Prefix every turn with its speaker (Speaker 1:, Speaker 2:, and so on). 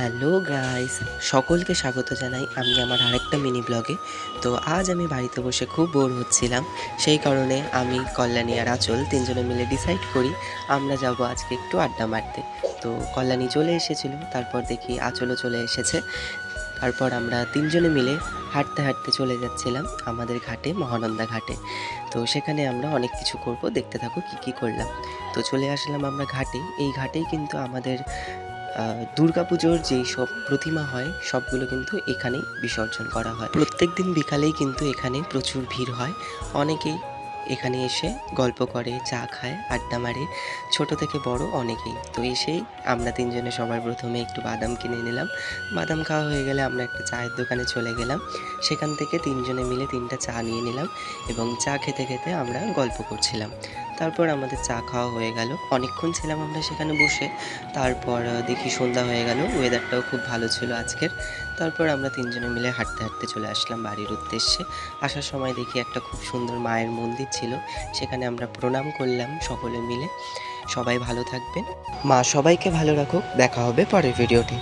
Speaker 1: Hello guys, সকলকে স্বাগত জানাই আমি আমার আরেকটা মিনি ব্লগে। তো আজ আমি বাড়িতে বসে খুব বোর হচ্ছিলাম, সেই কারণে আমি, কল্যাণী আর আঁচল তিনজনে মিলে ডিসাইড করি আমরা যাব আজকে একটু আড্ডা মারতে। তো কল্যাণী চলে এসেছিল, তারপর দেখি আঁচলও চলে এসেছে। তারপর আমরা তিনজনে মিলে হাঁটতে হাঁটতে চলে যাচ্ছিলাম আমাদের ঘাটে, মহানন্দা ঘাটে। তো সেখানে আমরা অনেক কিছু করব, দেখতে থাকো কী কী করলাম। তো চলে আসলাম আমরা ঘাটে। এই ঘাটেই কিন্তু আমাদের দুর্গাপুজোর যেই সব প্রতিমা হয় সবগুলো কিন্তু এখানেই বিসর্জন করা হয়। প্রত্যেক দিন বিকালেই কিন্তু এখানে প্রচুর ভিড় হয়। অনেকেই এখানে এসে গল্প করে, চা খায়, আড্ডা মারে, ছোট থেকে বড় অনেকেই। তো এসেই আমরা তিনজনে সবার প্রথমে একটু বাদাম কিনে নিলাম। বাদাম খাওয়া হয়ে গেলে আমরা একটা চায়ের দোকানে চলে গেলাম। সেখান থেকে তিনজনে মিলে তিনটা চা নিয়ে নিলাম এবং চা খেতে খেতে আমরা গল্প করছিলাম। তারপর আমাদের চা খাওয়া হয়ে গেল, অনেকক্ষণ ছিলাম আমরা সেখানে বসে। তারপর দেখি সন্ধ্যা হয়ে গেল, ওয়েদারটাও খুব ভালো ছিল আজকের। তারপর আমরা তিনজনে মিলে হাঁটতে হাঁটতে চলে আসলাম বাড়ির উদ্দেশ্যে। আসার সময় দেখি একটা খুব সুন্দর মায়ের মন্দির ছিল, সেখানে আমরা প্রণাম করলাম সকলে মিলে। সবাই ভালো থাকবেন, মা সবাইকে ভালো রাখুক। দেখা হবে পরের ভিডিওটি।